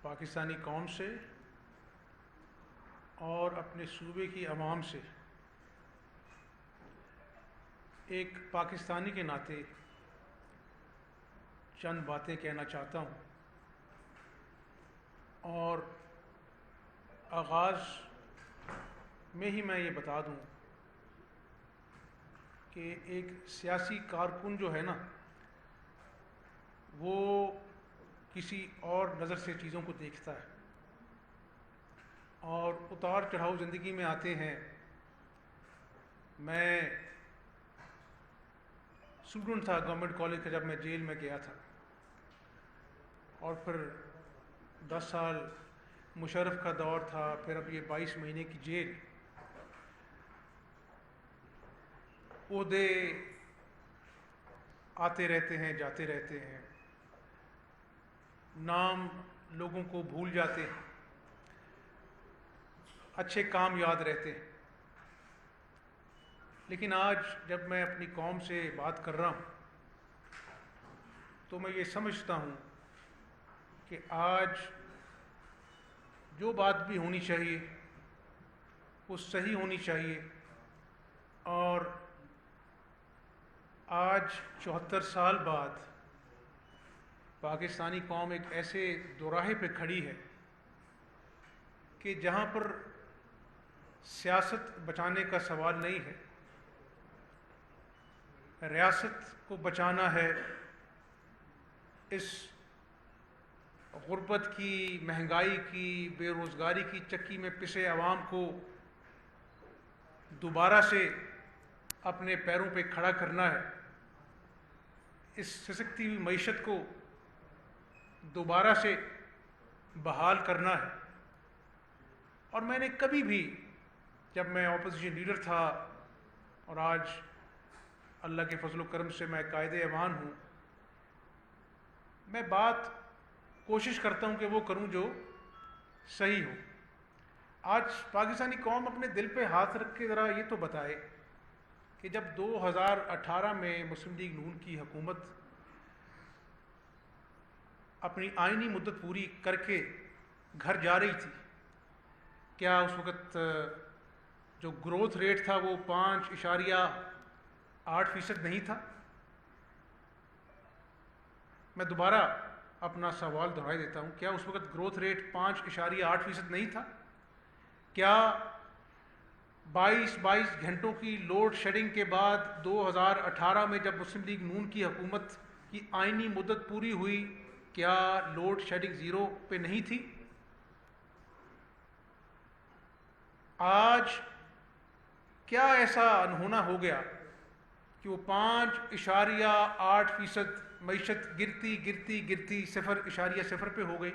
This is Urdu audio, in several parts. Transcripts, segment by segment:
پاکستانی قوم سے اور اپنے صوبے کی عوام سے ایک پاکستانی کے ناطے چند باتیں کہنا چاہتا ہوں، اور آغاز میں ہی میں یہ بتا دوں کہ ایک سیاسی کارکن جو ہے نا، وہ کسی اور نظر سے چیزوں کو دیکھتا ہے، اور اتار چڑھاؤ زندگی میں آتے ہیں۔ میں اسٹوڈنٹ تھا گورنمنٹ کالج کا جب میں جیل میں گیا تھا، اور پھر 10 سال مشرف کا دور تھا، پھر اب یہ 22 مہینے کی جیل۔ عہدے آتے رہتے ہیں، جاتے رہتے ہیں، نام لوگوں کو بھول جاتے ہیں، اچھے کام یاد رہتے ہیں۔ لیکن آج جب میں اپنی قوم سے بات کر رہا ہوں تو میں یہ سمجھتا ہوں کہ آج جو بات بھی ہونی چاہیے وہ صحیح ہونی چاہیے، اور آج 74 سال بعد پاکستانی قوم ایک ایسے دوراہے پہ کھڑی ہے کہ جہاں پر سیاست بچانے کا سوال نہیں ہے، ریاست کو بچانا ہے۔ اس غربت کی، مہنگائی کی، بے روزگاری کی چکی میں پسے عوام کو دوبارہ سے اپنے پیروں پہ کھڑا کرنا ہے، اس سسکتی ہوئی معیشت کو دوبارہ سے بحال کرنا ہے۔ اور میں نے کبھی بھی، جب میں اپوزیشن لیڈر تھا اور آج اللہ کے فضل و کرم سے میں قائد ایوان ہوں، میں بات کوشش کرتا ہوں کہ وہ کروں جو صحیح ہو۔ آج پاکستانی قوم اپنے دل پہ ہاتھ رکھ کے ذرا یہ تو بتائے کہ جب 2018 میں مسلم لیگ نون کی حکومت اپنی آئینی مدت پوری کر کے گھر جا رہی تھی، کیا اس وقت جو گروتھ ریٹ تھا وہ 5.8% نہیں تھا؟ میں دوبارہ اپنا سوال دہرائی دیتا ہوں، کیا اس وقت گروتھ ریٹ 5.8% نہیں تھا؟ کیا 22 گھنٹوں کی لوڈ شیڈنگ کے بعد 2018 میں جب مسلم لیگ نون کی حکومت کی آئینی مدت پوری ہوئی، کیا لوڈ شیڈنگ زیرو پہ نہیں تھی؟ آج کیا ایسا انہونا ہو گیا کہ وہ 5.8% معیشت گرتی گرتی گرتی 0.0 پہ ہو گئی؟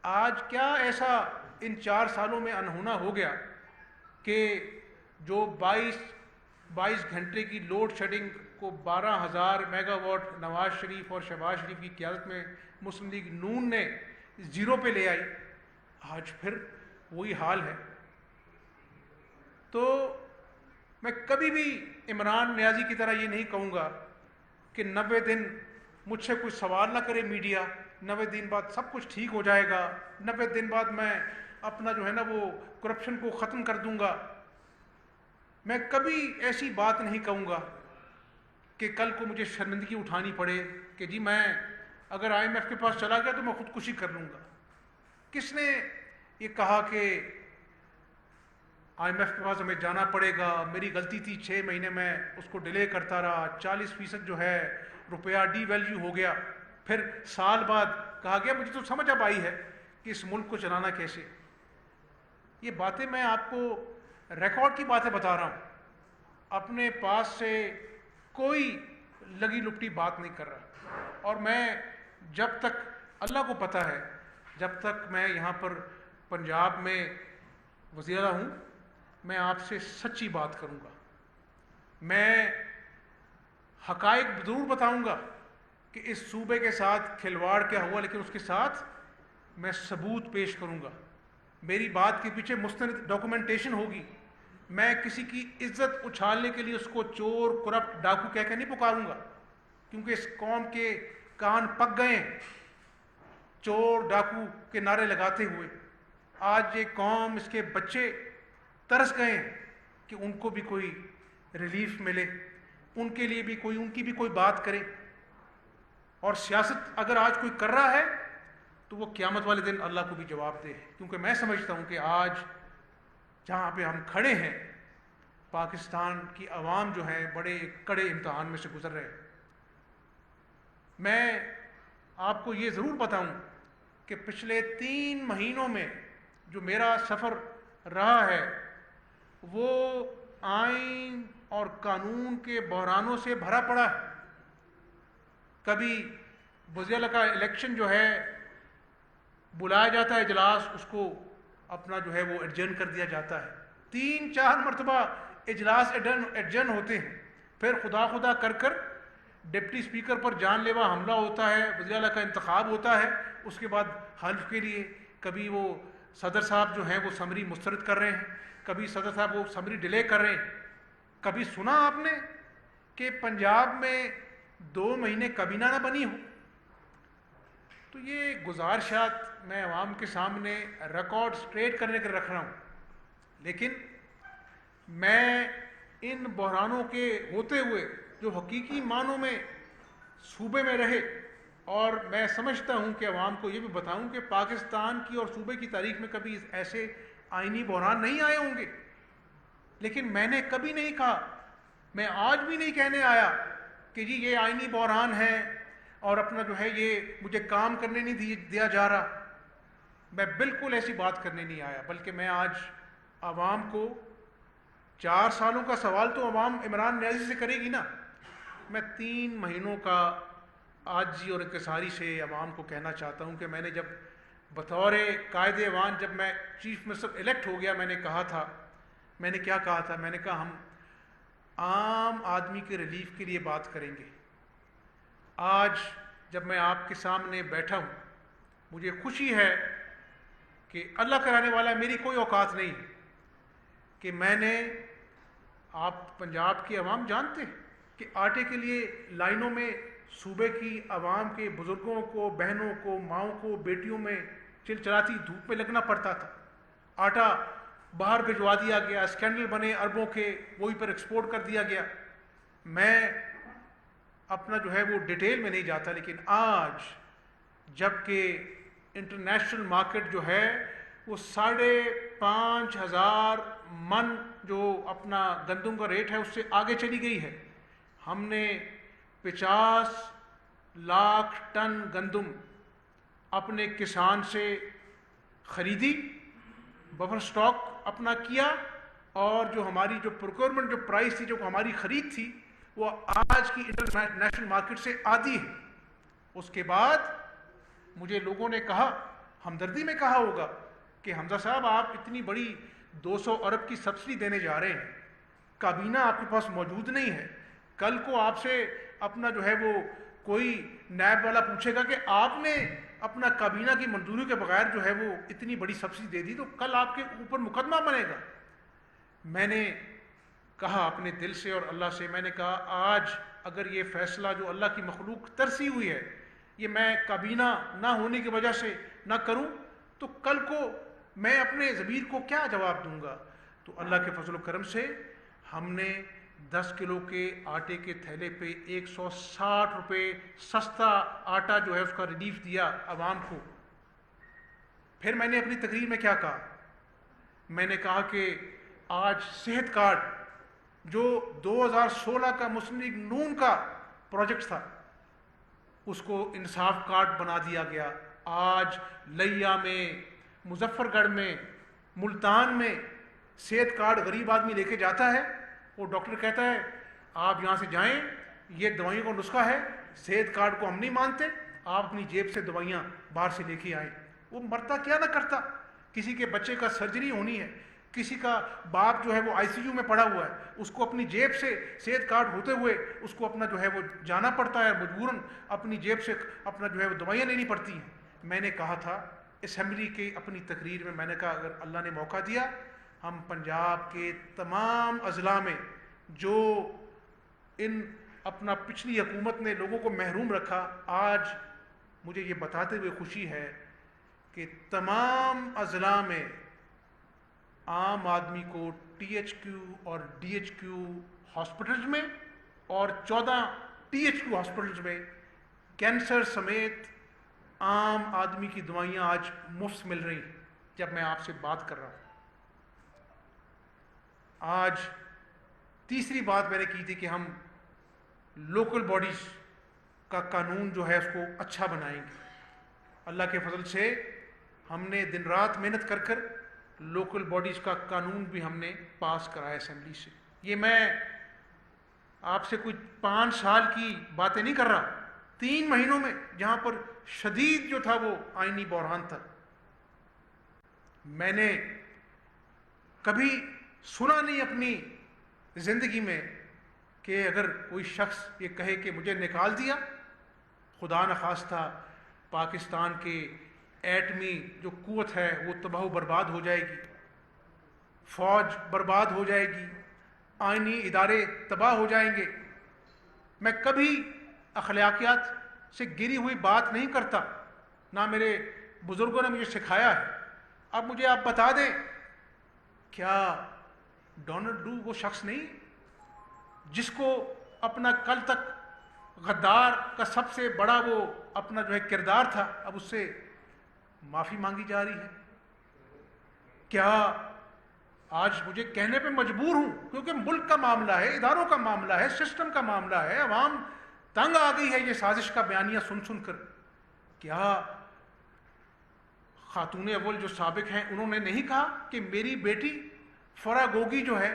آج کیا ایسا ان 4 سالوں میں انہونا ہو گیا کہ جو 22 گھنٹے کی لوڈ شیڈنگ کو 12,000 میگا واٹ نواز شریف اور شہباز شریف کی قیادت میں مسلم لیگ نون نے زیرو پہ لے آئی، آج پھر وہی حال ہے۔ تو میں کبھی بھی عمران نیازی کی طرح یہ نہیں کہوں گا کہ 90 دن مجھ سے کوئی سوال نہ کرے میڈیا، 90 دن بعد سب کچھ ٹھیک ہو جائے گا، 90 دن بعد میں اپنا جو ہے نا وہ کرپشن کو ختم کر دوں گا۔ میں کبھی ایسی بات نہیں کہوں گا کہ کل کو مجھے شرمندگی اٹھانی پڑے کہ جی میں اگر IMF کے پاس چلا گیا تو میں خودکشی کر لوں گا۔ کس نے یہ کہا کہ IMF کے پاس ہمیں جانا پڑے گا؟ میری غلطی تھی، 6 مہینے میں اس کو ڈیلے کرتا رہا، 40% جو ہے روپیہ ڈی ویلیو ہو گیا، پھر سال بعد کہا گیا مجھے تو سمجھ اب آئی ہے کہ اس ملک کو چلانا کیسے۔ یہ باتیں میں آپ کو ریکارڈ کی باتیں بتا رہا ہوں، اپنے پاس سے کوئی لگی لپٹی بات نہیں کر رہا۔ اور میں جب تک، اللہ کو پتہ ہے، جب تک میں یہاں پر پنجاب میں وزیر اعلیٰ ہوں، میں آپ سے سچی بات کروں گا، میں حقائق ضرور بتاؤں گا کہ اس صوبے کے ساتھ کھلواڑ کیا ہوا، لیکن اس کے ساتھ میں ثبوت پیش کروں گا، میری بات کے پیچھے مستند ڈاکومنٹیشن ہوگی۔ میں کسی کی عزت اچھالنے کے لیے اس کو چور، کرپٹ، ڈاکو کہہ کے نہیں پکاروں گا، کیونکہ اس قوم کے کان پک گئے ہیں۔ چور ڈاکو کے نعرے لگاتے ہوئے آج یہ قوم، اس کے بچے ترس گئے ہیں کہ ان کو بھی کوئی ریلیف ملے، ان کے لیے بھی کوئی، ان کی بھی کوئی بات کرے. اور سیاست اگر آج کوئی کر رہا ہے تو وہ قیامت والے دن اللہ کو بھی جواب دے. کیونکہ میں سمجھتا ہوں کہ آج جہاں پہ ہم کھڑے ہیں پاکستان کی عوام جو ہے بڑے کڑے امتحان میں سے گزر رہے ہیں. میں آپ کو یہ ضرور بتاؤں کہ پچھلے 3 مہینوں میں جو میرا سفر رہا ہے وہ آئین اور قانون کے بحرانوں سے بھرا پڑا ہے. کبھی وزیر کا الیکشن جو ہے بلایا جاتا ہے اجلاس، اس کو اپنا جو ہے وہ ایڈجرن کر دیا جاتا ہے. 3-4 مرتبہ اجلاس ایڈجرن ہوتے ہیں، پھر خدا خدا کر ڈپٹی اسپیکر پر جان لیوا حملہ ہوتا ہے، وزیر اعلیٰ کا انتخاب ہوتا ہے، اس کے بعد حلف کے لیے کبھی وہ صدر صاحب جو ہیں وہ سمری مسترد کر رہے ہیں، کبھی صدر صاحب وہ سمری ڈیلے کر رہے ہیں. کبھی سنا آپ نے کہ پنجاب میں 2 مہینے کابینہ نہ بنی ہو؟ تو یہ گزارشات میں عوام کے سامنے ریکارڈ سٹریٹ کرنے کے رکھ رہا ہوں. لیکن میں ان بحرانوں کے ہوتے ہوئے جو حقیقی معنوں میں صوبے میں رہے، اور میں سمجھتا ہوں کہ عوام کو یہ بھی بتاؤں کہ پاکستان کی اور صوبے کی تاریخ میں کبھی ایسے آئینی بحران نہیں آئے ہوں گے. لیکن میں نے کبھی نہیں کہا، میں آج بھی نہیں کہنے آیا کہ جی یہ آئینی بحران ہے اور اپنا جو ہے یہ مجھے کام کرنے نہیں دیا جا رہا. میں بالکل ایسی بات کرنے نہیں آیا، بلکہ میں آج عوام کو 4 سالوں کا سوال تو عوام عمران نیازی سے کرے گی نا. میں 3 مہینوں کا عاجزی اور انکساری سے عوام کو کہنا چاہتا ہوں کہ میں نے جب بطور قائد ایوان جب میں چیف منسٹر الیکٹ ہو گیا، میں نے کہا تھا، میں نے کیا کہا تھا، میں نے کہا ہم عام آدمی کے ریلیف کے لیے بات کریں گے. آج جب میں آپ کے سامنے بیٹھا ہوں مجھے خوشی ہے کہ اللہ کرانے والا میری کوئی اوقات نہیں ہے کہ میں نے، آپ پنجاب کی عوام جانتے ہیں کہ آٹے کے لیے لائنوں میں صوبے کی عوام کے بزرگوں کو، بہنوں کو، ماؤں کو، بیٹیوں میں چلچلاتی دھوپ میں لگنا پڑتا تھا. آٹا باہر بھجوا دیا گیا، اسکینڈل بنے اربوں کے، وہی پر ایکسپورٹ کر دیا گیا. میں اپنا جو ہے وہ ڈیٹیل میں نہیں جاتا، لیکن آج جب کہ انٹرنیشنل مارکیٹ جو ہے وہ 5,500 من جو اپنا گندم کا ریٹ ہے اس سے آگے چلی گئی ہے. ہم نے 50 لاکھ ٹن گندم اپنے کسان سے خریدی، بفر سٹاک اپنا کیا، اور جو ہماری جو پروکیورمنٹ جو پرائس تھی، جو ہماری خرید تھی، وہ آج کی انٹرنیشنل مارکیٹ سے آدھی ہے. اس کے بعد مجھے لوگوں نے کہا، ہمدردی میں کہا ہوگا کہ حمزہ صاحب آپ اتنی بڑی 200 ارب کی سبسڈی دینے جا رہے ہیں، کابینہ آپ کے پاس موجود نہیں ہے، کل کو آپ سے اپنا جو ہے وہ کوئی نیب والا پوچھے گا کہ آپ نے اپنا کابینہ کی منظوری کے بغیر جو ہے وہ اتنی بڑی سبسڈی دے دی، تو کل آپ کے اوپر مقدمہ بنے گا. میں نے کہا اپنے دل سے اور اللہ سے، میں نے کہا آج اگر یہ فیصلہ جو اللہ کی مخلوق ترسی ہوئی ہے یہ میں کابینہ نہ ہونے کی وجہ سے نہ کروں تو کل کو میں اپنے ضمیر کو کیا جواب دوں گا. تو اللہ کے فضل و کرم سے ہم نے 10 کلو کے آٹے کے تھیلے پہ 160 روپے سستا آٹا جو ہے اس کا ریلیف دیا عوام کو. پھر میں نے اپنی تقریر میں کیا کہا، میں نے کہا کہ آج صحت کارڈ جو 2016 کا مسلم لیگ نون کا پروجیکٹ تھا اس کو انصاف کارڈ بنا دیا گیا. آج لیا میں، مظفر گڑھ میں، ملتان میں صحت کارڈ غریب آدمی لے کے جاتا ہے، وہ ڈاکٹر کہتا ہے آپ یہاں سے جائیں، یہ دوائیوں کا نسخہ ہے، صحت کارڈ کو ہم نہیں مانتے، آپ اپنی جیب سے دوائیاں باہر سے لے کے آئیں. وہ مرتا کیا نہ کرتا، کسی کے بچے کا سرجری ہونی ہے، کسی کا باپ جو ہے وہ ICU میں پڑا ہوا ہے، اس کو اپنی جیب سے صحت کارڈ ہوتے ہوئے اس کو اپنا جو ہے وہ جانا پڑتا ہے، مجبوراً اپنی جیب سے اپنا جو ہے وہ دوائیاں لینی پڑتی ہیں. میں نے کہا تھا اسمبلی کی اپنی تقریر میں، میں نے کہا اگر اللہ نے موقع دیا ہم پنجاب کے تمام اضلاع میں جو ان اپنا پچھلی حکومت نے لوگوں کو محروم رکھا، آج مجھے یہ بتاتے ہوئے خوشی ہے کہ تمام اضلاع میں عام آدمی کو ٹی ایچ کیو اور ڈی ایچ کیو ہاسپٹلز میں اور 14 ٹی ایچ کیو ہاسپٹلز میں کینسر سمیت عام آدمی کی دوائیاں آج مفت مل رہی ہیں جب میں آپ سے بات کر رہا ہوں۔ آج تیسری بات میں نے کی تھی کہ ہم لوکل باڈیز کا قانون جو ہے اس کو اچھا بنائیں گے۔ اللہ کے فضل سے ہم نے دن رات محنت کر کر لوکل باڈیز کا قانون بھی ہم نے پاس کرایا اسمبلی سے۔ یہ میں آپ سے کوئی 5 سال کی باتیں نہیں کر رہا، 3 مہینوں میں جہاں پر شدید جو تھا وہ آئینی بحران تھا، میں نے کبھی سنا نہیں اپنی زندگی میں کہ اگر کوئی شخص یہ کہے کہ مجھے نکال دیا، خدا نخواستہ پاکستان کے ایٹمی جو قوت ہے وہ تباہ و برباد ہو جائے گی، فوج برباد ہو جائے گی، آئینی ادارے تباہ ہو جائیں گے۔ میں کبھی اخلاقیات سے گری ہوئی بات نہیں کرتا، نہ میرے بزرگوں نے مجھے سکھایا ہے۔ اب مجھے آپ بتا دیں، کیا ڈونلڈ ڈو وہ شخص نہیں جس کو اپنا کل تک غدار کا سب سے بڑا وہ اپنا جو ہے کردار تھا، اب اس سے معافی مانگی جا رہی ہے؟ کیا آج مجھے کہنے پہ مجبور ہوں کیونکہ ملک کا معاملہ ہے، اداروں کا معاملہ ہے، سسٹم کا معاملہ ہے، عوام تنگ آ گئی ہے یہ سازش کا بیانیہ سن سن کر، کیا خاتون اول جو سابق ہیں انہوں نے نہیں کہا کہ میری بیٹی فرا گوگی جو ہے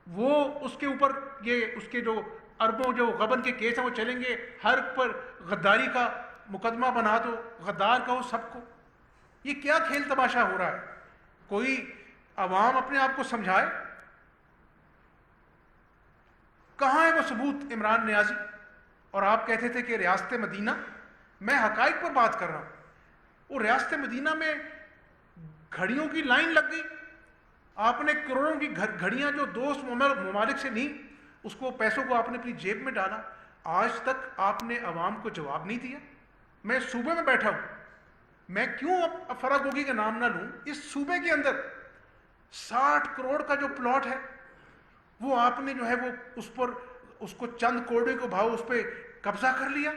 وہ اس کے اوپر یہ اس کے جو اربوں جو غبن کے کیس ہیں وہ چلیں گے، ہر پر غداری کا مقدمہ بنا دو، غدار کہو سب کو؟ یہ کیا کھیل تماشا ہو رہا ہے؟ کوئی عوام اپنے آپ کو سمجھائے۔ کہاں ہے وہ ثبوت عمران نیازی؟ اور آپ کہتے تھے کہ ریاست مدینہ، میں حقائق پر بات کر رہا ہوں، وہ ریاست مدینہ میں گھڑیوں کی لائن لگ گئی، آپ نے کروڑوں کی گھڑیاں جو دوست ممالک سے نہیں، اس کو پیسوں کو آپ نے اپنی جیب میں ڈالا، آج تک آپ نے عوام کو جواب نہیں دیا۔ میں صوبے میں بیٹھا ہوں، میں کیوں اب فرا گوگی کا نام نہ لوں، اس صوبے کے اندر 60 کروڑ کا جو پلاٹ ہے وہ آپ نے جو ہے وہ اس کو چند کوڑے کو بھاؤ اس پہ قبضہ کر لیا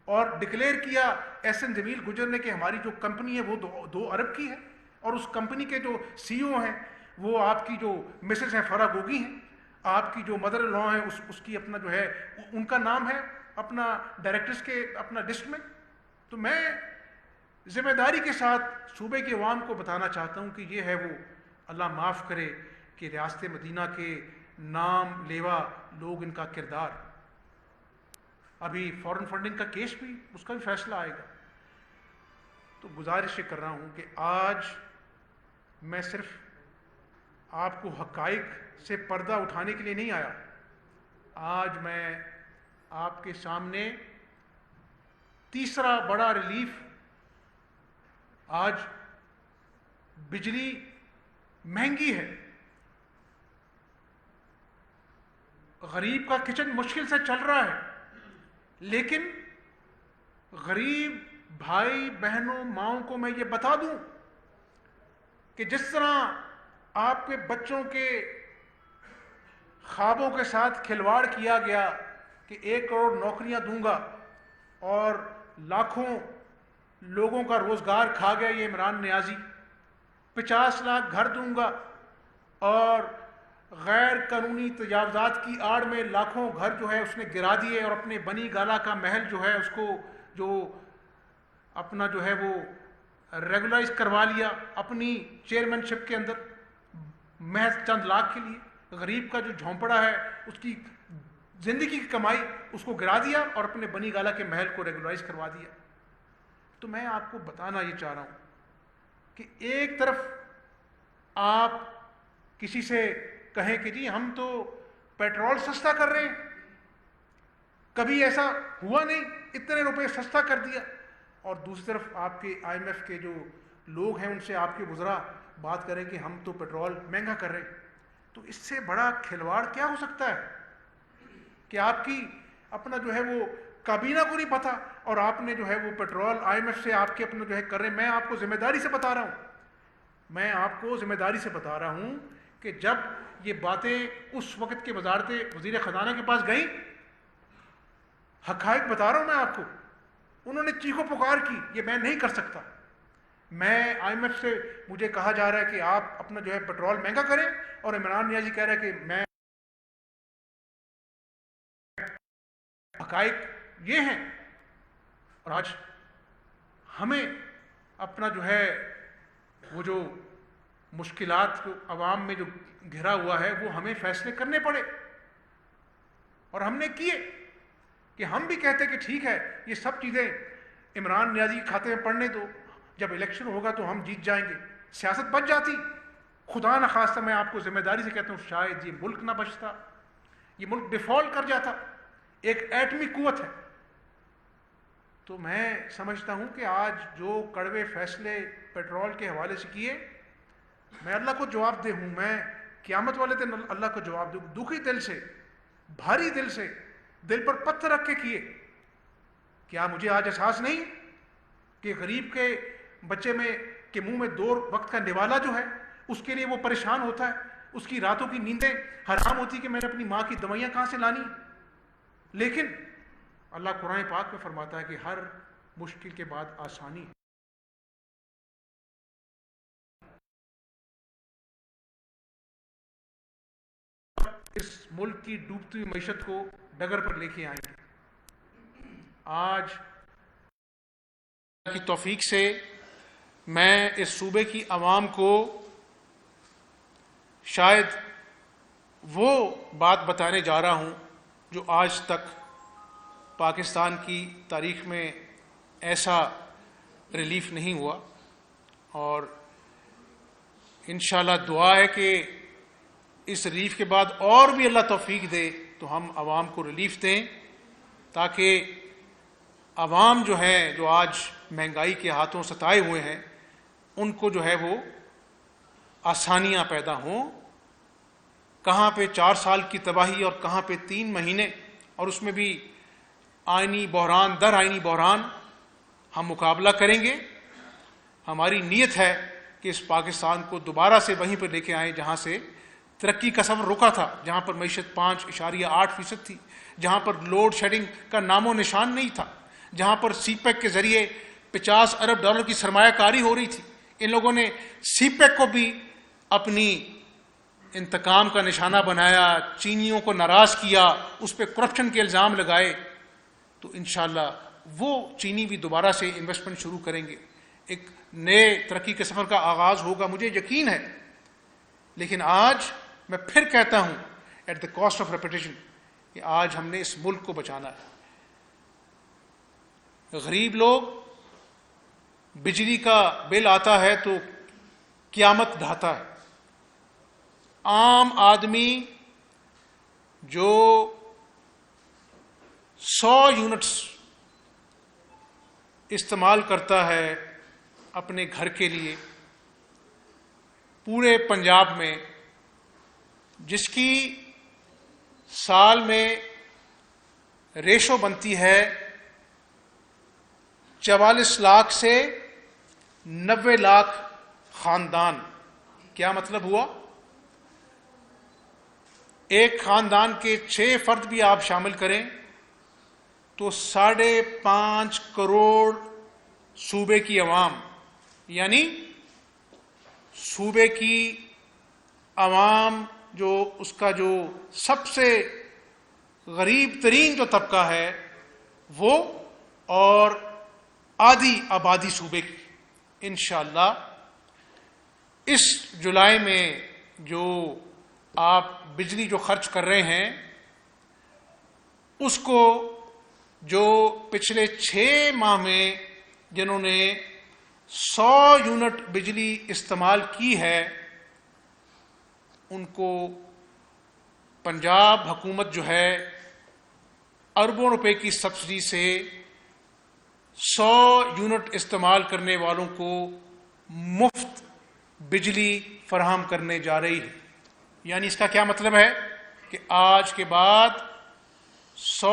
اور ڈکلیئر کیا ایس این جمیل گجر نے کہ ہماری جو کمپنی ہے وہ 2 ارب کی ہے، اور اس کمپنی کے جو سی او ہیں وہ آپ کی جو مسز ہیں فرا گوگی ہیں، آپ کی جو مدر لا ہیں اس کی اپنا جو ہے ان کا نام ہے اپنا ڈائریکٹرز کے اپنا لسٹ میں۔ تو میں ذمہ داری کے ساتھ صوبے کے عوام کو بتانا چاہتا ہوں کہ یہ ہے وہ، اللہ معاف کرے، کہ ریاست مدینہ کے نام لیوا لوگ، ان کا کردار۔ ابھی فورن فنڈنگ کا کیس بھی، اس کا بھی فیصلہ آئے گا۔ تو گزارش کر رہا ہوں کہ آج میں صرف آپ کو حقائق سے پردہ اٹھانے کے لیے نہیں آیا، آج میں آپ کے سامنے تیسرا بڑا ریلیف، آج بجلی مہنگی ہے، غریب کا کچن مشکل سے چل رہا ہے، لیکن غریب بھائی بہنوں ماؤں کو میں یہ بتا دوں کہ جس طرح آپ کے بچوں کے خوابوں کے ساتھ کھلواڑ کیا گیا کہ 1 کروڑ نوکریاں دوں گا اور لاکھوں لوگوں کا روزگار کھا گیا یہ عمران نیازی، 50 لاکھ گھر دوں گا، اور غیر قانونی تجاوزات کی آڑ میں لاکھوں گھر جو ہے اس نے گرا دیے، اور اپنے بنی گالا کا محل جو ہے اس کو جو اپنا جو ہے وہ ریگولائز کروا لیا اپنی چیئرمین شپ کے اندر محض چند لاکھ کے لیے۔ غریب کا جو جھونپڑا ہے اس کی زندگی کی کمائی اس کو گرا دیا اور اپنے بنی گالا کے محل کو ریگولائز کروا دیا۔ تو میں آپ کو بتانا یہ چاہ رہا ہوں کہ ایک طرف آپ کسی سے کہیں کہ جی ہم تو پیٹرول سستا کر رہے ہیں، کبھی ایسا ہوا نہیں، اتنے روپے سستا کر دیا، اور دوسری طرف آپ کے آئی ایم ایف کے جو لوگ ہیں ان سے آپ کے وزراء بات کریں کہ ہم تو پیٹرول مہنگا کر رہے ہیں۔ تو اس سے بڑا کھلواڑ کیا ہو سکتا ہے کہ آپ کی اپنا جو ہے وہ کابینہ کو نہیں پتہ، اور آپ نے جو ہے وہ پیٹرول IMF سے آپ کے اپنا جو ہے کر رہے ہیں۔ میں آپ کو ذمہ داری سے بتا رہا ہوں، میں آپ کو ذمہ داری سے بتا رہا ہوں کہ جب یہ باتیں اس وقت کے وزارت وزیر خزانہ کے پاس گئیں، حقائق بتا رہا ہوں میں آپ کو، انہوں نے چیخو پکار کی یہ میں نہیں کر سکتا۔ میں IMF سے مجھے کہا جا رہا ہے کہ آپ اپنا جو ہے پیٹرول مہنگا کریں، اور عمران نیازی کہہ رہا ہے کہ میں، حقائق یہ ہیں۔ اور آج ہمیں اپنا جو ہے وہ جو مشکلات کو عوام میں جو گھرا ہوا ہے وہ ہمیں فیصلے کرنے پڑے، اور ہم نے کیے کہ ہم بھی کہتے کہ ٹھیک ہے یہ سب چیزیں عمران نیازی کے کھاتے میں پڑنے دو، جب الیکشن ہوگا تو ہم جیت جائیں گے، سیاست بچ جاتی۔ خدا نخواستہ میں آپ کو ذمہ داری سے کہتا ہوں شاید یہ ملک نہ بچتا، یہ ملک ڈیفالٹ کر جاتا۔ ایک ایٹمی قوت ہے۔ تو میں سمجھتا ہوں کہ آج جو کڑوے فیصلے پیٹرول کے حوالے سے کیے، میں اللہ کو جواب دہ ہوں، میں قیامت والے دن اللہ کو جواب دوں، دکھی دل سے، بھاری دل سے، دل پر پتھر رکھ کے کیے۔ کیا مجھے آج احساس نہیں کہ غریب کے بچے میں کے منہ میں 2 وقت کا نوالا جو ہے اس کے لیے وہ پریشان ہوتا ہے، اس کی راتوں کی نیندیں حرام ہوتی کہ میں نے اپنی ماں کی دوائیاں کہاں سے لانی۔ لیکن اللہ قرآن پاک میں فرماتا ہے کہ ہر مشکل کے بعد آسانی ہے۔ اس ملک کی ڈوبتی ہوئی معیشت کو ڈگر پر لے کے آئیں گے۔ آج کی توفیق سے میں اس صوبے کی عوام کو شاید وہ بات بتانے جا رہا ہوں جو آج تک پاکستان کی تاریخ میں ایسا ریلیف نہیں ہوا، اور انشاءاللہ دعا ہے کہ اس ریلیف کے بعد اور بھی اللہ توفیق دے تو ہم عوام کو ریلیف دیں، تاکہ عوام جو ہے جو آج مہنگائی کے ہاتھوں ستائے ہوئے ہیں ان کو جو ہے وہ آسانیاں پیدا ہوں۔ کہاں پہ 4 سال کی تباہی اور کہاں پہ 3 مہینے، اور اس میں بھی آئینی بحران در آئینی بحران، ہم مقابلہ کریں گے۔ ہماری نیت ہے کہ اس پاکستان کو دوبارہ سے وہیں پر لے کے آئیں جہاں سے ترقی کا سفر رکا تھا، جہاں پر معیشت 5.8% تھی، جہاں پر لوڈ شیڈنگ کا نام و نشان نہیں تھا، جہاں پر سی پیک کے ذریعے $50 ارب کی سرمایہ کاری ہو رہی تھی۔ ان لوگوں نے سی پیک کو بھی اپنی انتقام کا نشانہ بنایا، چینیوں کو ناراض کیا، اس پہ کرپشن کے الزام لگائے۔ تو انشاءاللہ وہ چینی بھی دوبارہ سے انویسٹمنٹ شروع کریں گے، ایک نئے ترقی کے سفر کا آغاز ہوگا، مجھے یقین ہے۔ لیکن آج میں پھر کہتا ہوں at the cost of repetition کہ آج ہم نے اس ملک کو بچانا ہے۔ غریب لوگ، بجلی کا بل آتا ہے تو قیامت ڈھاتا ہے۔ عام آدمی جو 100 یونٹس استعمال کرتا ہے اپنے گھر کے لیے پورے پنجاب میں، جس کی سال میں ریشو بنتی ہے 44 لاکھ سے 90 لاکھ خاندان۔ کیا مطلب ہوا؟ ایک خاندان کے 6 فرد بھی آپ شامل کریں تو 5.5 کروڑ صوبے کی عوام، یعنی صوبے کی عوام جو اس کا جو سب سے غریب ترین جو طبقہ ہے وہ، اور آدھی آبادی صوبے کی، انشاءاللہ اس جولائی میں جو آپ بجلی جو خرچ کر رہے ہیں اس کو جو پچھلے 6 ماہ میں جنہوں نے 100 یونٹ بجلی استعمال کی ہے ان کو پنجاب حکومت جو ہے اربوں روپے کی سبسڈی سے 100 یونٹ استعمال کرنے والوں کو مفت بجلی فراہم کرنے جا رہی ہے۔ یعنی اس کا کیا مطلب ہے کہ آج کے بعد 100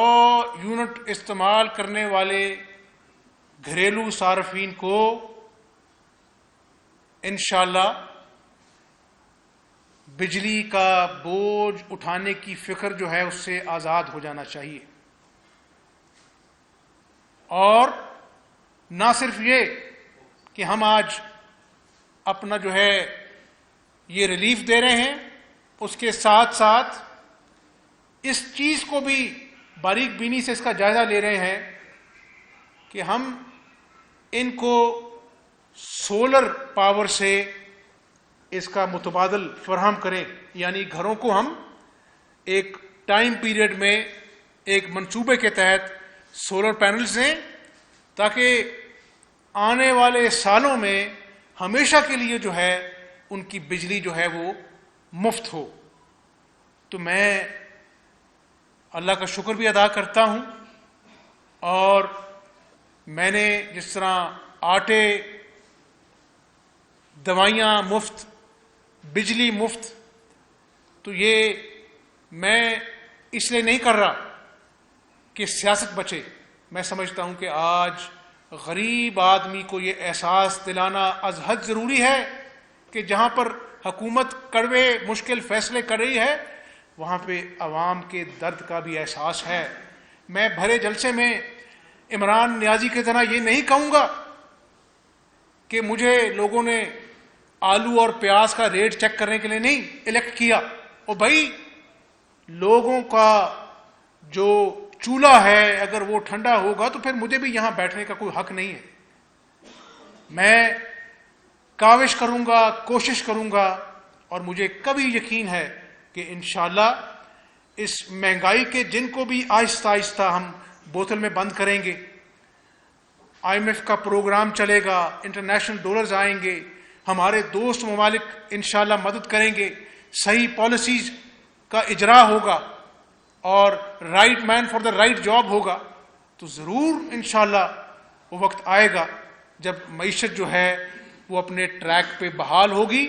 یونٹ استعمال کرنے والے گھریلو صارفین کو انشاءاللہ بجلی کا بوجھ اٹھانے کی فکر جو ہے اس سے آزاد ہو جانا چاہیے. اور نہ صرف یہ کہ ہم آج اپنا جو ہے یہ ریلیف دے رہے ہیں، اس کے ساتھ ساتھ اس چیز کو بھی باریک بینی سے اس کا جائزہ لے رہے ہیں کہ ہم ان کو سولر پاور سے اس کا متبادل فراہم کریں. یعنی گھروں کو ہم ایک ٹائم پیریڈ میں ایک منصوبے کے تحت سولر پینلز دیں تاکہ آنے والے سالوں میں ہمیشہ کے لیے جو ہے ان کی بجلی جو ہے وہ مفت ہو. تو میں اللہ کا شکر بھی ادا کرتا ہوں، اور میں نے جس طرح آٹے، دوائیاں مفت، بجلی مفت، تو یہ میں اس لیے نہیں کر رہا کہ سیاست بچے. میں سمجھتا ہوں کہ آج غریب آدمی کو یہ احساس دلانا از حد ضروری ہے کہ جہاں پر حکومت کڑوے مشکل فیصلے کر رہی ہے وہاں پہ عوام کے درد کا بھی احساس ہے. میں بھرے جلسے میں عمران نیازی کی طرح یہ نہیں کہوں گا کہ مجھے لوگوں نے آلو اور پیاز کا ریٹ چیک کرنے کے لیے نہیں الیکٹ کیا. اور بھائی لوگوں کا جو چولہا ہے اگر وہ ٹھنڈا ہوگا تو پھر مجھے بھی یہاں بیٹھنے کا کوئی حق نہیں ہے. میں کاوش کروں گا، کوشش کروں گا، اور مجھے کبھی یقین ہے کہ انشاءاللہ اس مہنگائی کے جن کو بھی آہستہ آہستہ ہم بوتل میں بند کریں گے. IMF کا پروگرام چلے گا، انٹرنیشنل ڈالرز آئیں گے، ہمارے دوست ممالک انشاءاللہ مدد کریں گے، صحیح پالیسیز کا اجرا ہوگا اور right man for the right job ہوگا، تو ضرور انشاءاللہ وہ وقت آئے گا جب معیشت جو ہے وہ اپنے ٹریک پہ بحال ہوگی.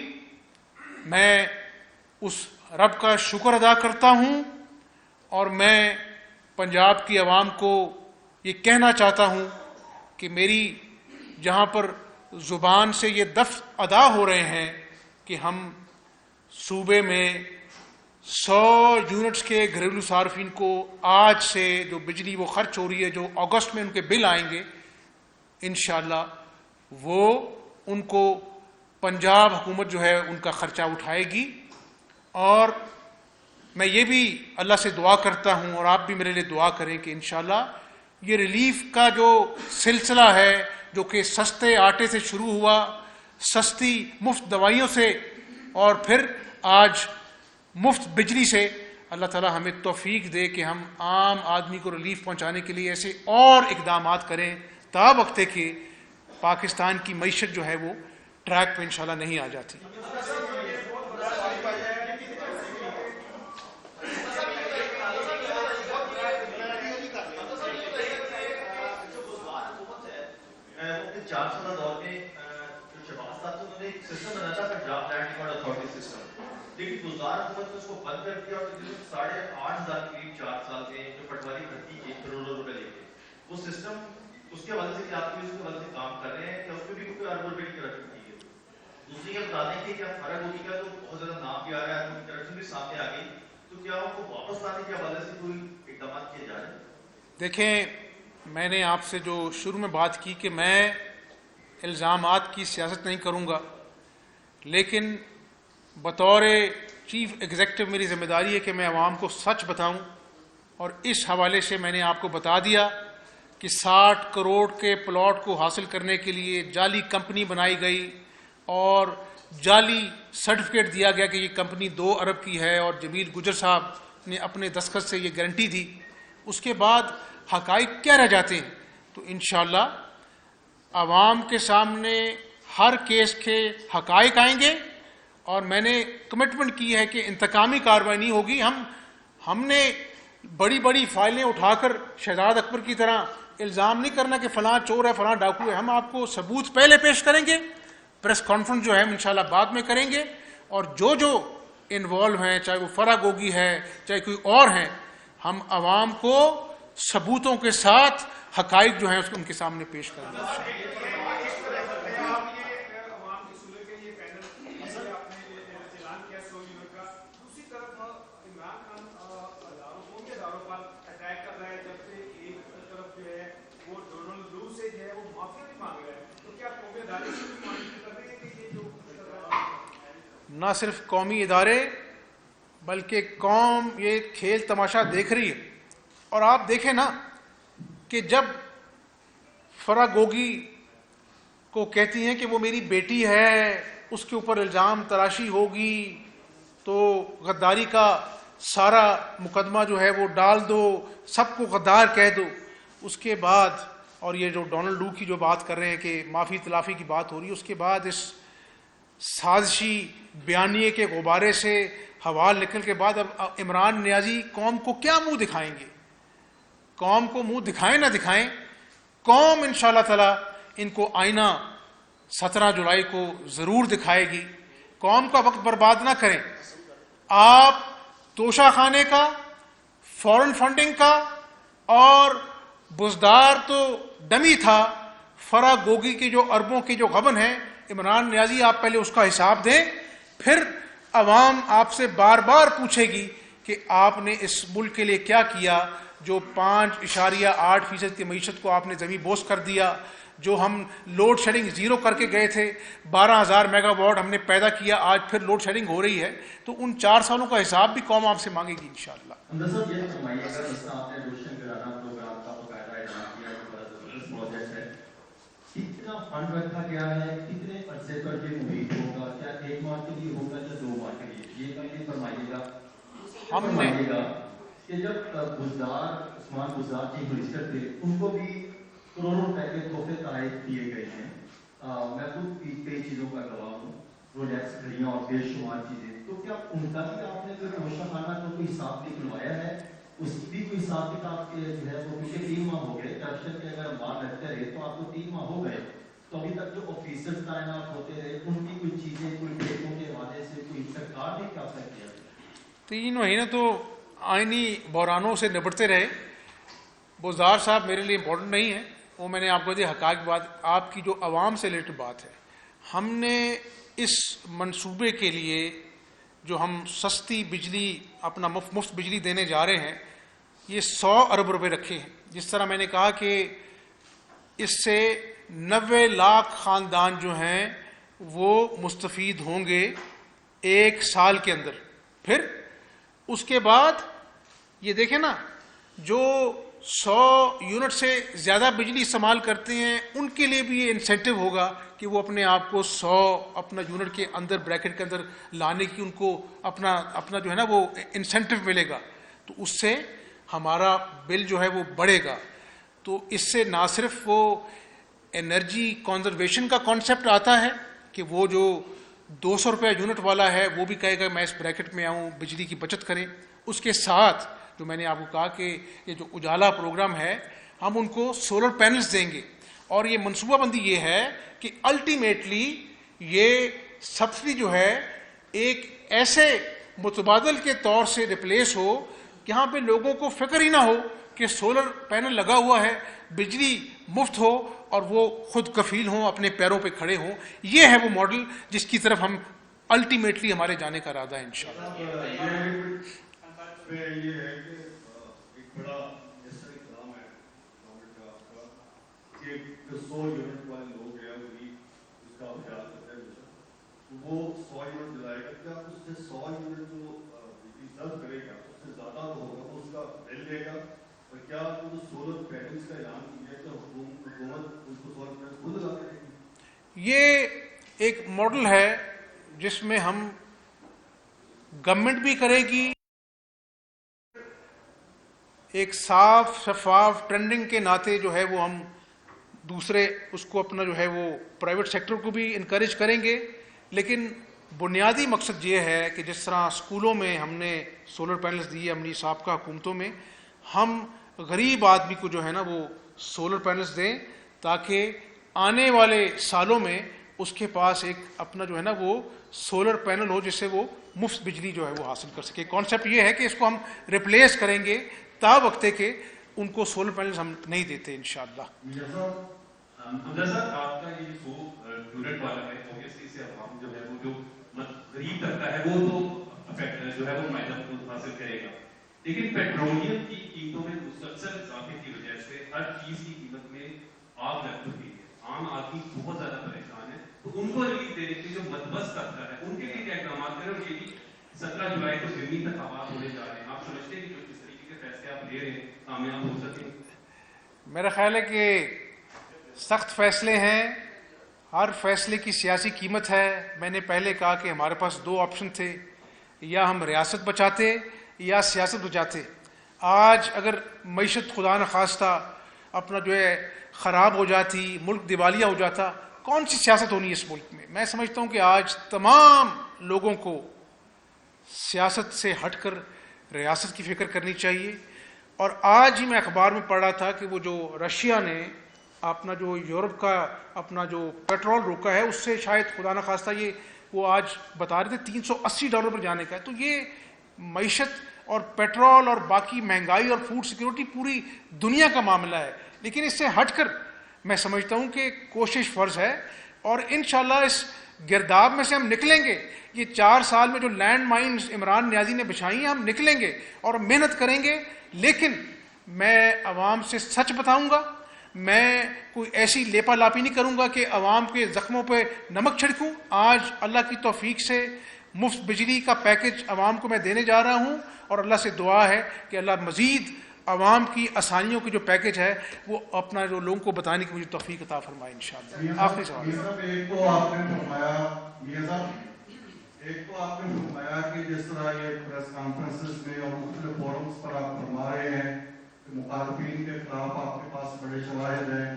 میں اس رب کا شکر ادا کرتا ہوں، اور میں پنجاب کی عوام کو یہ کہنا چاہتا ہوں کہ میری جہاں پر زبان سے یہ دفع ادا ہو رہے ہیں کہ ہم صوبے میں 100 یونٹس کے گھریلو صارفین کو آج سے جو بجلی وہ خرچ ہو رہی ہے، جو اگست میں ان کے بل آئیں گے، انشاءاللہ وہ ان کو پنجاب حکومت جو ہے ان کا خرچہ اٹھائے گی. اور میں یہ بھی اللہ سے دعا کرتا ہوں، اور آپ بھی میرے لیے دعا کریں کہ انشاءاللہ یہ ریلیف کا جو سلسلہ ہے جو کہ سستے آٹے سے شروع ہوا، سستی مفت دوائیوں سے، اور پھر آج مفت بجلی سے، اللہ تعالی ہمیں توفیق دے کہ ہم عام آدمی کو ریلیف پہنچانے کے لیے ایسے اور اقدامات کریں تا وقت کہ پاکستان کی معیشت جو ہے وہ ٹریک پہ انشاءاللہ نہیں آ جاتی. چار سالہ دور میں شہباز صاحب انہوں نے ایک سسٹم بنایا تھا draft land record authority system, لیکن گزار حکومت نے اس کو بند کر دیا اور 8,500 قریب 4 سال میں جو پٹواری بھرتی کی کروڑوں روپے لے کے وہ سسٹم اس کے حوالے سے کیا آپ اس کے حوالے سے کام کر رہے ہیں کہ اس میں بھی کوئی اربوں روپے کی رقم دی ہے. دوسری یہ بتا دیں کہ کیا فرق ہوگی کیا تو بہت زیادہ نام بھی آ رہا ہے، کرپشن بھی سامنے آ گئی، تو کیا ان کو واپس لانے کے حوالے سے کوئی اقدامات کیے جا رہے ہیں؟ دیکھیں، میں نے آپ سے جو شروع میں بات کی کہ میں الزامات کی سیاست نہیں کروں گا، لیکن بطور چیف ایگزیکٹو میری ذمہ داری ہے کہ میں عوام کو سچ بتاؤں. اور اس حوالے سے میں نے آپ کو بتا دیا کہ 60 کروڑ کے پلاٹ کو حاصل کرنے کے لیے جعلی کمپنی بنائی گئی اور جعلی سرٹیفکیٹ دیا گیا کہ یہ کمپنی 2 ارب کی ہے، اور جمیل گجر صاحب نے اپنے دستخط سے یہ گارنٹی دی. اس کے بعد حقائق کیا رہ جاتے ہیں؟ تو انشاءاللہ عوام کے سامنے ہر کیس کے حقائق آئیں گے، اور میں نے کمٹمنٹ کی ہے کہ انتقامی کارروائی نہیں ہوگی. ہم نے بڑی بڑی فائلیں اٹھا کر شہزاد اکبر کی طرح الزام نہیں کرنا کہ فلاں چور ہے، فلاں ڈاکو ہے. ہم آپ کو ثبوت پہلے پیش کریں گے، پریس کانفرنس جو ہے ہم انشاءاللہ بعد میں کریں گے، اور جو انوالو ہیں، چاہے وہ فرح گوگی ہے، چاہے کوئی اور ہیں، ہم عوام کو ثبوتوں کے ساتھ حقائق جو ہیں اس کو ان کے سامنے پیش کریں گے. نہ صرف قومی ادارے بلکہ قوم یہ کھیل تماشا دیکھ رہی ہے. اور آپ دیکھیں نا کہ جب فرا گوگی کو کہتی ہیں کہ وہ میری بیٹی ہے, اس کے اوپر الزام تراشی ہوگی تو غداری کا سارا مقدمہ جو ہے وہ ڈال دو, سب کو غدار کہہ دو. اس کے بعد, اور یہ جو ڈونلڈ لو کی جو بات کر رہے ہیں کہ معافی تلافی کی بات ہو رہی ہے, اس کے بعد اس سازشی بیانیے کے غبارے سے حوال نکل کے بعد اب عمران نیازی قوم کو کیا منہ دکھائیں گے؟ قوم کو منہ دکھائیں نہ دکھائیں, قوم انشاءاللہ تعالی ان کو آئینہ 17 جولائی کو ضرور دکھائے گی. قوم کا وقت برباد نہ کریں. آپ توشہ خانے کا, فورن فنڈنگ کا, اور بزدار تو ڈمی تھا, فرا گوگی کی جو اربوں کی جو غبن ہے, عمران نیازی آپ پہلے اس کا حساب دیں, پھر عوام آپ سے بار بار پوچھے گی کہ آپ نے اس ملک کے لیے کیا کیا. جو 5.8% کی معیشت کو آپ نے زمین بوس کر دیا, جو ہم لوڈ شیڈنگ زیرو کر کے گئے تھے, 12,000 میگا واٹ ہم نے پیدا کیا, آج پھر لوڈ شیڈنگ ہو رہی ہے, تو ان 4 سالوں کا حساب بھی قوم آپ سے مانگے گی انشاءاللہ. اندر صاحب یہ فرمائیے گا, جس طرح آپ نے روشن کرانا پروگرام کا باقاعدہ اعلان کیا کہ بڑا زبردست پروجیکٹ ہے, کتنا فنڈ رکھا گیا ہے, کتنے عرصے پر یہ محیط ہوگا, کیا 1 ماہ کے لیے ہوگا یا 2 ماہ کے لیے, یہ پہلے فرمائیے گا. ہم نے فرمائیے گا کہ جب بزدار عثمان بزدار چیف منسٹر تھے, ان کو بھی کروڑوں روپے کے تحفے تحائف دیے گئے ہیں. میں خود کئی چیزوں کا گواہ ہوں, پروجیکٹس گھڑیاں اور بے شمار چیزیں. تو کیا ان کا بھی آپ نے جو روشن خانہ کا کوئی حساب نکلوایا ہے, اس کی بھی کوئی حساب کتاب کے جو ہے وہ, کیونکہ 3 ماہ ہو گئے کرپشن کے, اگر بات رکھتے رہے تو آپ کو 3 ماہ ہو گئے, تو ابھی تک جو آفیسرز تعینات ہوتے رہے ان کی کوئی چیزیں, کوئی ٹیکوں کے حوالے سے کوئی سرکار نے کیا کیا؟ 3 مہینے تو آئینی بحرانوں سے نبٹتے رہے. بزدار صاحب میرے لیے امپورٹنٹ نہیں ہے, وہ میں نے آپ کو دی حقائق بات. آپ کی جو عوام سے ریلیٹڈ بات ہے, ہم نے اس منصوبے کے لیے جو ہم سستی بجلی, اپنا مفت بجلی دینے جا رہے ہیں, یہ 100 ارب روپے رکھے ہیں. جس طرح میں نے کہا کہ اس سے 90 لاکھ خاندان جو ہیں وہ مستفید ہوں گے 1 سال کے اندر. پھر اس کے بعد یہ دیکھیں نا, جو 100 یونٹ سے زیادہ بجلی استعمال کرتے ہیں ان کے لیے بھی یہ انسینٹو ہوگا کہ وہ اپنے آپ کو 100 اپنا یونٹ کے اندر بریکٹ کے اندر لانے کی ان کو اپنا جو ہے نا وہ انسینٹو ملے گا. تو اس سے ہمارا بل جو ہے وہ بڑھے گا. تو اس سے نہ صرف وہ انرجی کنزرویشن کا کانسیپٹ آتا ہے کہ وہ جو 200 روپے یونٹ والا ہے وہ بھی کہے گا میں اس بریکٹ میں آؤں, بجلی کی بچت کریں. اس کے ساتھ جو میں نے آپ کو کہا کہ یہ جو اجالا پروگرام ہے, ہم ان کو سولر پینلز دیں گے. اور یہ منصوبہ بندی یہ ہے کہ الٹیمیٹلی یہ سبسڈی جو ہے ایک ایسے متبادل کے طور سے ریپلیس ہو, یہاں پہ لوگوں کو فکر ہی نہ ہو کہ سولر پینل لگا ہوا ہے, بجلی مفت ہو اور وہ خود کفیل ہوں, اپنے پیروں پہ کھڑے ہوں. یہ ہے وہ ماڈل جس کی طرف ہم الٹیمیٹلی ہمارے جانے کا ارادہ ہے انشاءاللہ. یہ ہے کہ ایک بڑا ایسا اقدام ہے گورنمنٹ کا آپ کا کہ جو 100 یونٹ والے لوگ ہیں وہی اس کا خیال کرتے ہیں, وہ 100 یونٹ دلائے گا. کیا اس سے 100 یونٹ جو بجلی سرو کرے گا اس سے زیادہ تو ہوگا, وہ اس کا بل دے گا. اور کیا جو سولر پینلز کا اعلان کیا کہ حکومت اس کو سولر پینل خود لگا کرے گی؟ یہ ایک ماڈل ہے جس میں ہم گورنمنٹ بھی کرے گی, ایک صاف شفاف ٹرینڈنگ کے ناطے جو ہے وہ ہم دوسرے اس کو اپنا جو ہے وہ پرائیویٹ سیکٹر کو بھی انکریج کریں گے. لیکن بنیادی مقصد یہ ہے کہ جس طرح اسکولوں میں ہم نے سولر پینلز دیے اپنی سابقہ حکومتوں میں, ہم غریب آدمی کو جو ہے نا وہ سولر پینلز دیں تاکہ آنے والے سالوں میں اس کے پاس ایک اپنا جو ہے نا وہ سولر پینل ہو جس سے وہ مفت بجلی جو ہے وہ حاصل کر سکے. کانسیپٹ یہ ہے کہ اس کو ہم ریپلیس کریں گے تا وقت ہے کہ ان کو سولر پینلز ہم نہیں دیتے انشاءاللہ. حمزہ صاحب آپ کا یہ 100 یونٹ والا ہے، اوبیسلی سے عوام جو ہے وہ جو غریب طبقہ ہے وہ تو جو ہے وہ فائدہ حاصل کرے گا، لیکن پیٹرولیم کی قیمتوں میں مسلسل اضافے کی وجہ سے ہر چیز کی قیمت میں آگ لگ چکی ہے، عام آدمی بہت زیادہ پریشان ہے. تو ان کو ریلیف دینے کے جو مدبس طبقہ ہے ان کے لیے کیا اقدامات کریں؟ اور یہ بھی 17 جولائی کو ضمنی انتخابات ہونے جا رہے ہیں، آپ سمجھتے ہیں کہ جو اس طریقے کے فیصلے آپ لے رہے ہیں کامیاب ہو سکیں؟ میرا خیال ہے کہ سخت فیصلے ہیں، ہر فیصلے کی سیاسی قیمت ہے. میں نے پہلے کہا کہ ہمارے پاس 2 آپشن تھے، یا ہم ریاست بچاتے یا سیاست بچاتے. آج اگر معیشت خدا نخواستہ اپنا جو ہے خراب ہو جاتی، ملک دیوالیہ ہو جاتا، کون سی سیاست ہونی ہے اس ملک میں؟ میں سمجھتا ہوں کہ آج تمام لوگوں کو سیاست سے ہٹ کر ریاست کی فکر کرنی چاہیے. اور آج ہی میں اخبار میں پڑھ رہا تھا کہ وہ جو رشیا نے اپنا جو یورپ کا اپنا جو پیٹرول روکا ہے، اس سے شاید خدا نخواستہ یہ وہ آج بتا رہے تھے $380 پر جانے کا ہے. تو یہ معیشت اور پیٹرول اور باقی مہنگائی اور فوڈ سیکیورٹی پوری دنیا کا معاملہ ہے، لیکن اس سے ہٹ کر میں سمجھتا ہوں کہ کوشش فرض ہے، اور انشاءاللہ اس گرداب میں سے ہم نکلیں گے. یہ 4 سال میں جو لینڈ مائنز عمران نیازی نے بچھائی ہیں، ہم نکلیں گے اور محنت کریں گے. لیکن میں عوام سے سچ بتاؤں گا، میں کوئی ایسی لیپا لاپی نہیں کروں گا کہ عوام کے زخموں پہ نمک چھڑکوں. آج اللہ کی توفیق سے مفت بجلی کا پیکج عوام کو میں دینے جا رہا ہوں، اور اللہ سے دعا ہے کہ اللہ مزید عوام کی آسانیوں کی جو پیکج ہے وہ اپنا جو لوگوں کو بتانے کی مجھے توفیق عطا فرمائے انشاءاللہ. آخری سوال. ایک تو آپ نے فرمایا کہ جس طرح یہ پریس کانفرنسز میں اور مختلف فورمز پر آپ فرما رہے ہیں کہ مخالفین کے خلاف آپ کے پاس بڑے شواہد ہیں،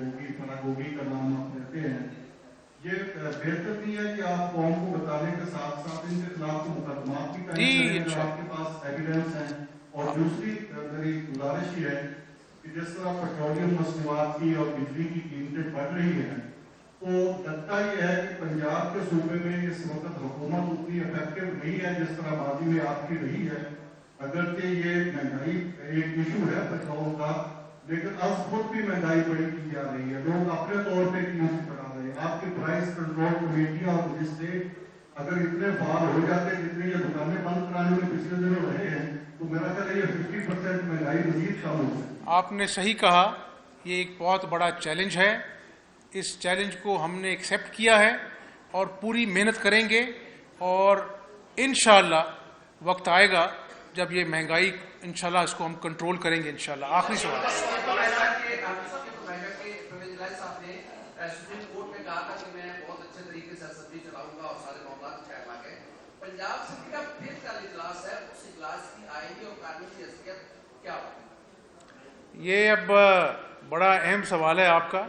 گوگی کا نام آپ لیتے ہیں. یہ بہتر نہیں ہے کہ آپ قوم کو بتانے کے ساتھ ساتھ ان کے خلاف تو مقدمات بھی قائم کریں جو آپ کے پاس ایویڈنس ہیں؟ اور دوسری میری گزارش یہ ہے کہ جس طرح پیٹرولیم مصنوعات کی اور بجلی کی قیمتیں بڑھ رہی ہیں، تو لگتا یہ ہے کہ پنجاب کے صوبے میں اس وقت حکومت اتنی افیکٹو نہیں ہے جس طرح ماضی میں آپ کی رہی ہے. اگرچہ یہ مہنگائی ایک ایشو ہے پیٹرول کا، لیکن اب خود بھی مہنگائی بڑی کی جا رہی ہے، لوگ اپنے طور پہ قیمت بڑھا رہے ہیں. آپ کی پرائس کنٹرول کمیٹیاں اور مجسٹریٹ اگر اتنے فعال ہو جاتے جتنے یہ دکانیں بند کرانے میں پچھلے دنوں رہے ہیں، تو میرا خیال ہے یہ 50% مہنگائی مزید کم ہو سکتی. آپ نے صحیح کہا، یہ ایک بہت بڑا چیلنج ہے. اس چیلنج کو ہم نے ایکسیپٹ کیا ہے اور پوری محنت کریں گے، اور انشاءاللہ وقت آئے گا جب یہ مہنگائی انشاءاللہ اس کو ہم کنٹرول کریں گے انشاءاللہ. آخری سوال. یہ اب بڑا اہم سوال ہے آپ کا.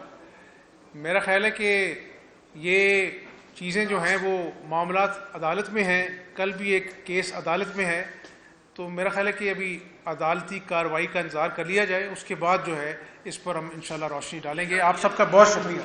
میرا خیال ہے کہ یہ چیزیں جو ہیں وہ معاملات عدالت میں ہیں، کل بھی ایک کیس عدالت میں ہے، تو میرا خیال ہے کہ ابھی عدالتی کارروائی کا انتظار کر لیا جائے، اس کے بعد جو ہے اس پر ہم انشاءاللہ روشنی ڈالیں گے. آپ سب کا بہت شکریہ.